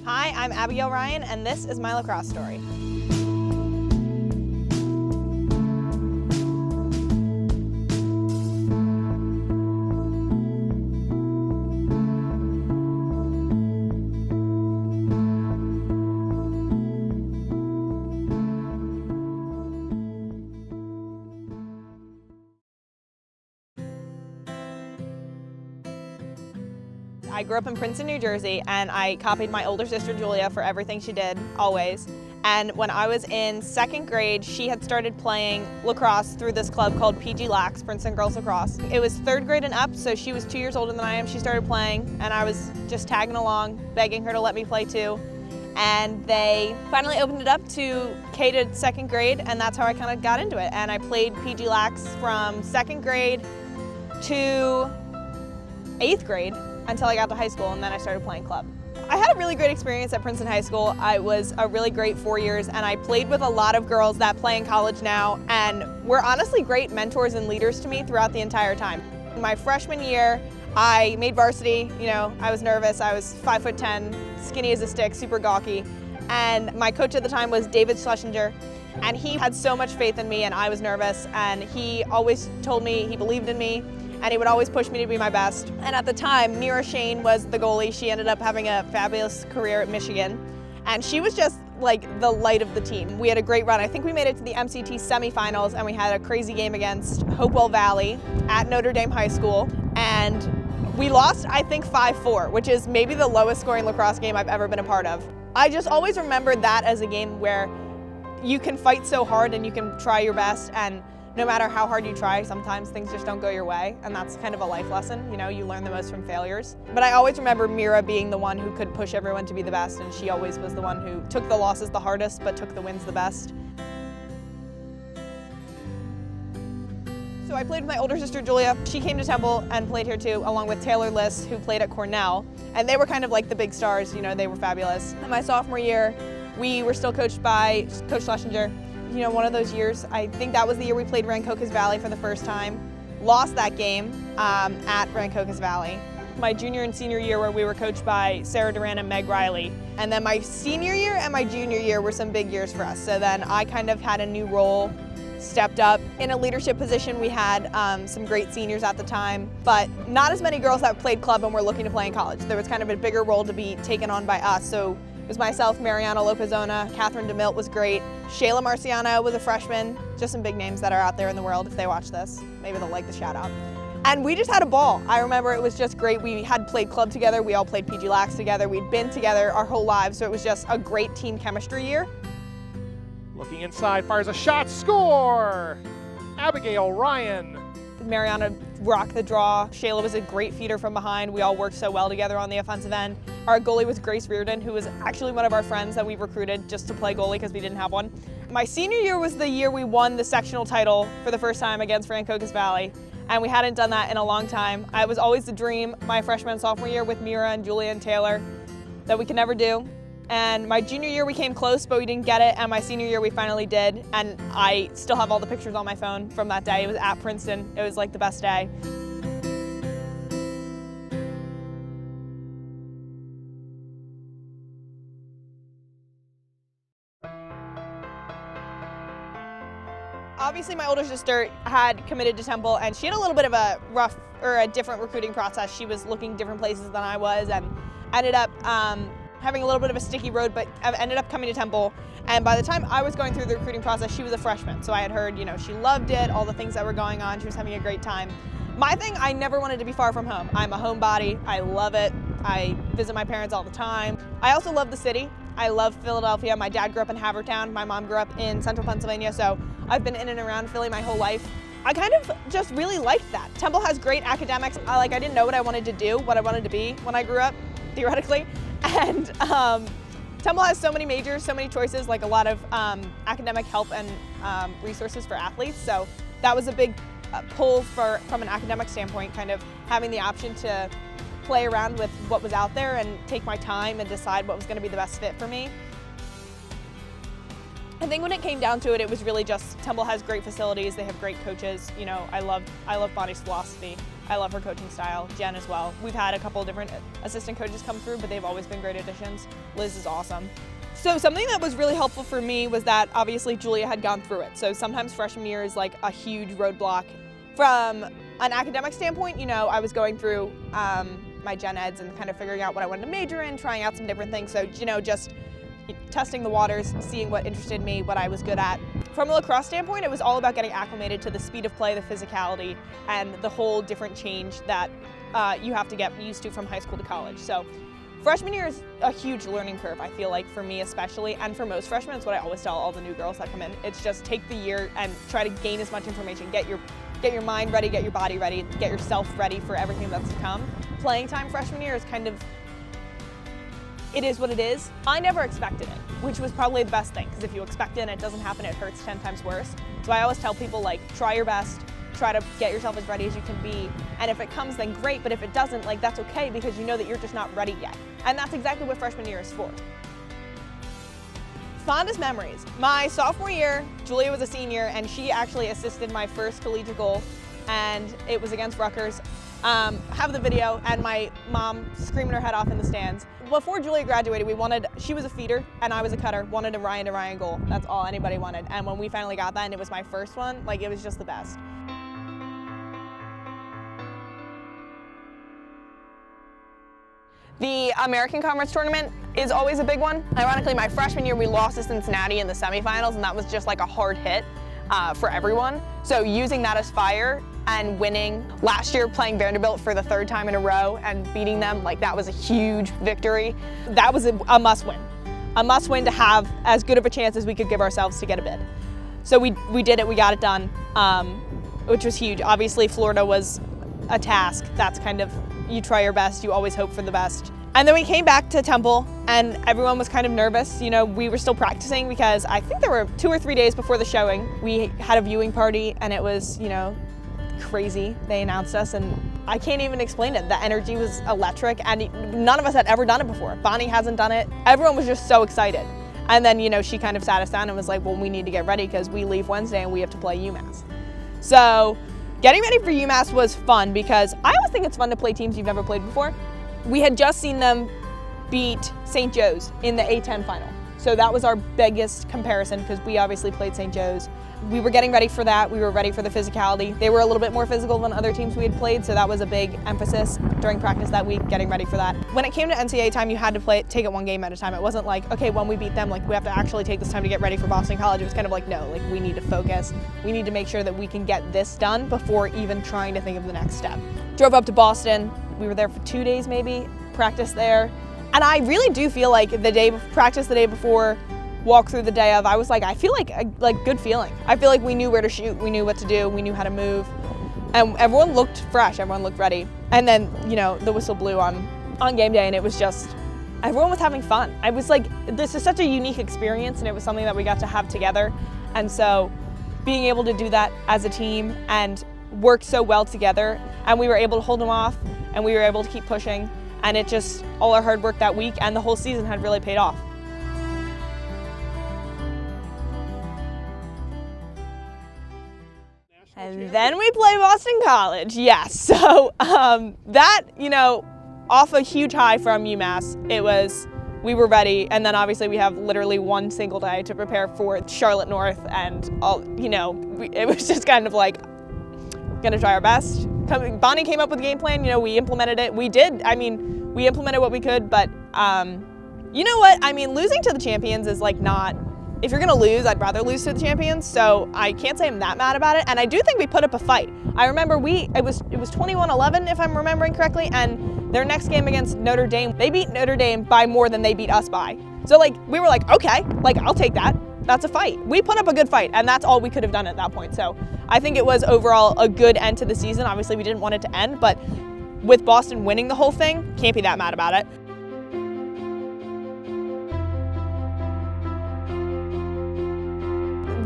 Hi, I'm Abaigeal Ryan, and this is my lacrosse story. I grew up in Princeton, New Jersey, and I copied my older sister Julia for everything she did, always. And when I was in second grade, she had started playing lacrosse through this club called PG Lax, Princeton Girls Lacrosse. It was third grade and up, so she was 2 years older than I am. She started playing, and I was just tagging along, begging her to let me play too. And they finally opened it up to K to second grade, and that's how I kind of got into it. And I played PG Lax from second grade to 8th grade until I got to high school, and then I started playing club. I had a really great experience at Princeton High School. I was a really great 4 years, and I played with a lot of girls that play in college now, and were honestly great mentors and leaders to me throughout the entire time. My freshman year, I made varsity. You know, I was nervous. I was 5'10", skinny as a stick, super gawky. And my coach at the time was David Schlesinger, and he had so much faith in me, and I was nervous, and he always told me he believed in me, and he would always push me to be my best. And at the time, Mira Shane was the goalie. She ended up having a fabulous career at Michigan, and she was just like the light of the team. We had a great run. I think we made it to the MCT semifinals, and we had a crazy game against Hopewell Valley at Notre Dame High School, and we lost, I think, 5-4, which is maybe the lowest scoring lacrosse game I've ever been a part of. I just always remembered that as a game where you can fight so hard and you can try your best, and no matter how hard you try, sometimes things just don't go your way, and that's kind of a life lesson. You know, you learn the most from failures. But I always remember Mira being the one who could push everyone to be the best, and she always was the one who took the losses the hardest, but took the wins the best. So I played with my older sister Julia. She came to Temple and played here too, along with Taylor Liss, who played at Cornell. And they were kind of like the big stars, you know, they were fabulous. In my sophomore year, we were still coached by Coach Schlesinger. You know, one of those years, I think that was the year we played Rancocas Valley for the first time. Lost that game at Rancocas Valley. My junior and senior year where we were coached by Sarah Duran and Meg Riley. And then my senior year and my junior year were some big years for us. So then I kind of had a new role, stepped up in a leadership position. We had some great seniors at the time, but not as many girls that played club and were looking to play in college. There was kind of a bigger role to be taken on by us. So it was myself, Mariana Lopezona, Catherine DeMilt was great. Shayla Marciano was a freshman. Just some big names that are out there in the world. If they watch this, maybe they'll like the shout out. And we just had a ball. I remember it was just great. We had played club together. We all played PG Lax together. We'd been together our whole lives. So it was just a great team chemistry year. Looking inside, fires a shot, score! Abaigeal Ryan. Mariana rocked the draw. Shayla was a great feeder from behind. We all worked so well together on the offensive end. Our goalie was Grace Reardon, who was actually one of our friends that we recruited just to play goalie because we didn't have one. My senior year was the year we won the sectional title for the first time against Rancocas Valley, and we hadn't done that in a long time. It was always the dream my freshman and sophomore year with Mira and Julia and Taylor that we could never do. And my junior year we came close, but we didn't get it, and my senior year we finally did, and I still have all the pictures on my phone from that day. It was at Princeton. It was like the best day. Obviously my older sister had committed to Temple, and she had a little bit of a rough or a different recruiting process. She was looking different places than I was, and ended up having a little bit of a sticky road, but ended up coming to Temple. And by the time I was going through the recruiting process, she was a freshman. So I had heard, you know, she loved it, all the things that were going on. She was having a great time. My thing, I never wanted to be far from home. I'm a homebody. I love it. I visit my parents all the time. I also love the city. I love Philadelphia. My dad grew up in Havertown. My mom grew up in central Pennsylvania. So I've been in and around Philly my whole life. I kind of just really liked that. Temple has great academics. I didn't know what I wanted to do, what I wanted to be when I grew up, theoretically. And Temple has so many majors, so many choices, like a lot of academic help and resources for athletes. So that was a big pull from an academic standpoint, kind of having the option to play around with what was out there and take my time and decide what was going to be the best fit for me. I think when it came down to it, it was really just Temple has great facilities. They have great coaches. You know, I love Bonnie's philosophy. I love her coaching style. Jen as well. We've had a couple of different assistant coaches come through, but they've always been great additions. Liz is awesome. So something that was really helpful for me was that obviously Julia had gone through it. So sometimes freshman year is like a huge roadblock. From an academic standpoint, you know, I was going through my gen eds and kind of figuring out what I wanted to major in, trying out some different things. So, you know, just testing the waters, seeing what interested me, what I was good at. From a lacrosse standpoint, it was all about getting acclimated to the speed of play, the physicality, and the whole different change that you have to get used to from high school to college. So freshman year is a huge learning curve, I feel like, for me especially, and for most freshmen. It's what I always tell all the new girls that come in. It's just take the year and try to gain as much information, get your mind ready, get your body ready, get yourself ready for everything that's to come. Playing time freshman year is kind of, it is what it is. I never expected it, which was probably the best thing, because if you expect it and it doesn't happen, it hurts 10 times worse. So I always tell people, like, try your best, try to get yourself as ready as you can be, and if it comes, then great, but if it doesn't, like, that's okay, because you know that you're just not ready yet. And that's exactly what freshman year is for. Fondest memories. My sophomore year, Julia was a senior, and she actually assisted my first collegiate goal, and it was against Rutgers. Have the video, and my mom screaming her head off in the stands. Before Julia graduated, she was a feeder and I was a cutter, wanted a Ryan to Ryan goal. That's all anybody wanted. And when we finally got that and it was my first one, like, it was just the best. The American Conference tournament is always a big one. Ironically, my freshman year, we lost to Cincinnati in the semifinals, and that was just like a hard hit for everyone. So using that as fire and winning last year, playing Vanderbilt for the third time in a row and beating them, like, that was a huge victory. That was a must win. A must win to have as good of a chance as we could give ourselves to get a bid. So we did it, we got it done, which was huge. Obviously, Florida was a task. That's kind of, you try your best, you always hope for the best. And then we came back to Temple and everyone was kind of nervous. You know, we were still practicing because I think there were 2 or 3 days before the showing. We had a viewing party and it was, you know, crazy. They announced us and I can't even explain it. The energy was electric and none of us had ever done it before. Bonnie hasn't done it. Everyone was just so excited. And then, you know, she kind of sat us down and was like, well, we need to get ready because we leave Wednesday and we have to play UMass. So getting ready for UMass was fun because I always think it's fun to play teams you've never played before. We had just seen them beat St. Joe's in the A10 final. So that was our biggest comparison because we obviously played St. Joe's. We were getting ready for that. We were ready for the physicality. They were a little bit more physical than other teams we had played, so that was a big emphasis during practice that week, getting ready for that. When it came to NCAA time, you had to take it one game at a time. It wasn't like, okay, when we beat them, like, we have to actually take this time to get ready for Boston College. It was kind of like, no, like, we need to focus. We need to make sure that we can get this done before even trying to think of the next step. Drove up to Boston. We were there for 2 days maybe, practiced there. And I really do feel like practice the day before, walk through the day of, I was like, I feel like a good feeling. I feel like we knew where to shoot, we knew what to do, we knew how to move. And everyone looked fresh, everyone looked ready. And then, you know, the whistle blew on game day and it was just, everyone was having fun. I was like, this is such a unique experience and it was something that we got to have together. And so being able to do that as a team and work so well together, and we were able to hold them off and we were able to keep pushing, and it just, all our hard work that week and the whole season had really paid off. And then we play Boston College, yes. So that, you know, off a huge high from UMass, we were ready. And then obviously we have literally one single day to prepare for Charlotte North and all, you know, it was just kind of like, gonna try our best. Bonnie came up with a game plan, you know, we implemented it. We implemented what we could, but you know what? I mean, losing to the champions is like not, if you're gonna lose, I'd rather lose to the champions, so I can't say I'm that mad about it, and I do think we put up a fight. I remember it was 21-11 if I'm remembering correctly, and their next game against Notre Dame, they beat Notre Dame by more than they beat us by. So like, we were like, okay, like, I'll take that. That's a fight. We put up a good fight, and that's all we could have done at that point. So I think it was overall a good end to the season. Obviously we didn't want it to end, but with Boston winning the whole thing, can't be that mad about it.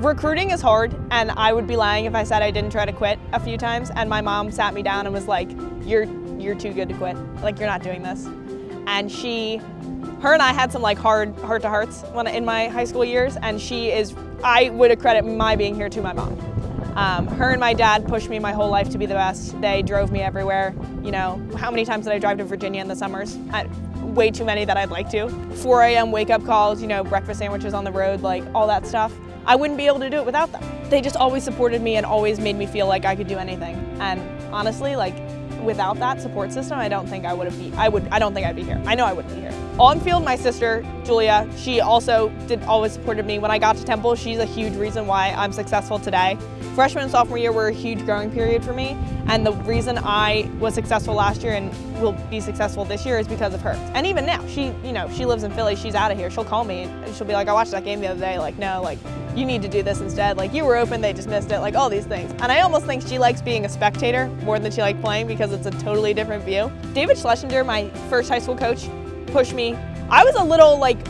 Recruiting is hard, and I would be lying if I said I didn't try to quit a few times, and my mom sat me down and was like, you're too good to quit. Like, you're not doing this. And her and I had some like hard heart-to-hearts in my high school years, and I would accredit my being here to my mom. Her and my dad pushed me my whole life to be the best. They drove me everywhere. You know, how many times did I drive to Virginia in the summers? Way too many that I'd like to. 4 a.m. wake-up calls, you know, breakfast sandwiches on the road, like all that stuff. I wouldn't be able to do it without them. They just always supported me and always made me feel like I could do anything. And honestly, like, without that support system, I don't think I would have I don't think I'd be here. I know I wouldn't be here. On field, my sister, Julia, she also always supported me. When I got to Temple, she's a huge reason why I'm successful today. Freshman and sophomore year were a huge growing period for me, and the reason I was successful last year and will be successful this year is because of her. And even now, she lives in Philly, she's out of here. She'll call me and she'll be like, I watched that game the other day, like, no, like, you need to do this instead. Like, you were open, they just missed it, like all these things. And I almost think she likes being a spectator more than she likes playing because it's a totally different view. David Schlesinger, my first high school coach, pushed me. I was a little like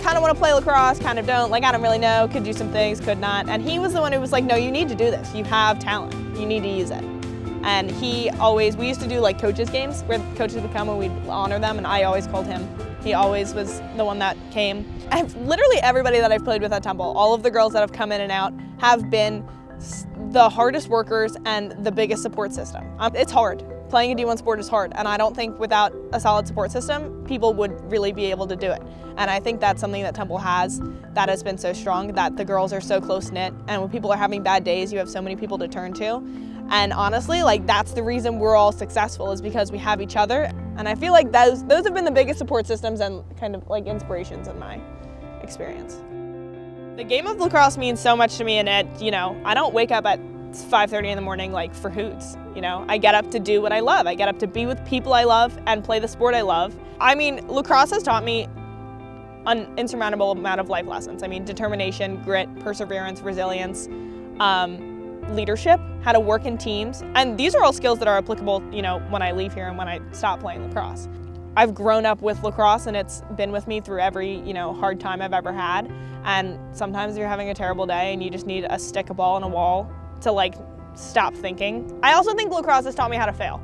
kind of want to play lacrosse, kind of don't, like I don't really know, could do some things, could not. And he was the one who was like, no, you need to do this. You have talent, you need to use it. And we used to do like coaches games where coaches would come and we'd honor them, and I always called him. He always was the one that came. Literally everybody that I've played with at Temple, all of the girls that have come in and out have been the hardest workers and the biggest support system. It's hard. Playing a D1 sport is hard, and I don't think without a solid support system, people would really be able to do it. And I think that's something that Temple has that has been so strong, that the girls are so close-knit, and when people are having bad days, you have so many people to turn to. And honestly, like, that's the reason we're all successful, is because we have each other. And I feel like those have been the biggest support systems and kind of like inspirations in my experience. The game of lacrosse means so much to me, and I don't wake up at 5:30 in the morning like for hoots. I get up to do what I love. I get up to be with people I love and play the sport I love. I mean, lacrosse has taught me an insurmountable amount of life lessons. I mean, determination, grit, perseverance, resilience, leadership, how to work in teams. And these are all skills that are applicable, when I leave here and when I stop playing lacrosse. I've grown up with lacrosse, and it's been with me through every, hard time I've ever had. And sometimes you're having a terrible day and you just need a stick, a ball, and a wall to like stop thinking. I also think lacrosse has taught me how to fail,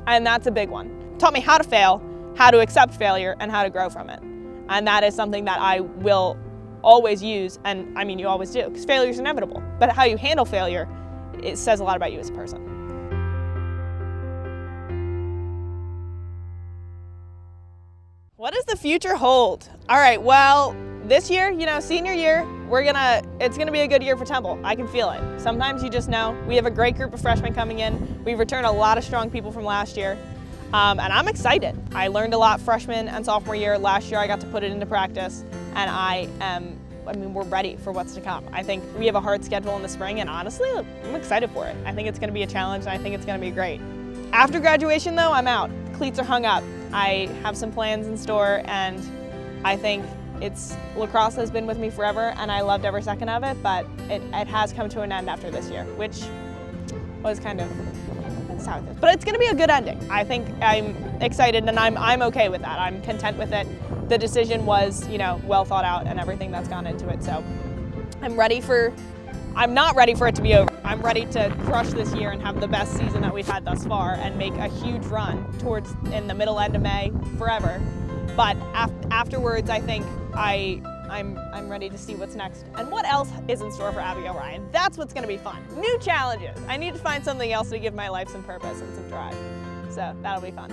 and that's a big one. It taught me how to fail, how to accept failure, and how to grow from it. And that is something that I will always use, and I mean, you always do, because failure is inevitable. But how you handle failure, it says a lot about you as a person. What does the future hold? All right, well, this year, senior year, it's gonna be a good year for Temple. I can feel it. Sometimes you just know. We have a great group of freshmen coming in. We've returned a lot of strong people from last year, and I'm excited. I learned a lot freshman and sophomore year. Last year I got to put it into practice, and we're ready for what's to come. I think we have a hard schedule in the spring, and honestly, I'm excited for it. I think it's gonna be a challenge, and I think it's gonna be great. After graduation though, I'm out. Cleats are hung up. I have some plans in store, and I think lacrosse has been with me forever, and I loved every second of it, but it has come to an end after this year, which was kind of how it is. But it's gonna be a good ending. I think I'm excited, and I'm okay with that. I'm content with it. The decision was, well thought out, and everything that's gone into it. So I'm not ready for it to be over. I'm ready to crush this year and have the best season that we've had thus far and make a huge run towards in the middle end of May forever. But afterwards, I think I'm ready to see what's next and what else is in store for Abaigeal Ryan. That's what's going to be fun. New challenges. I need to find something else to give my life some purpose and some drive. So that'll be fun.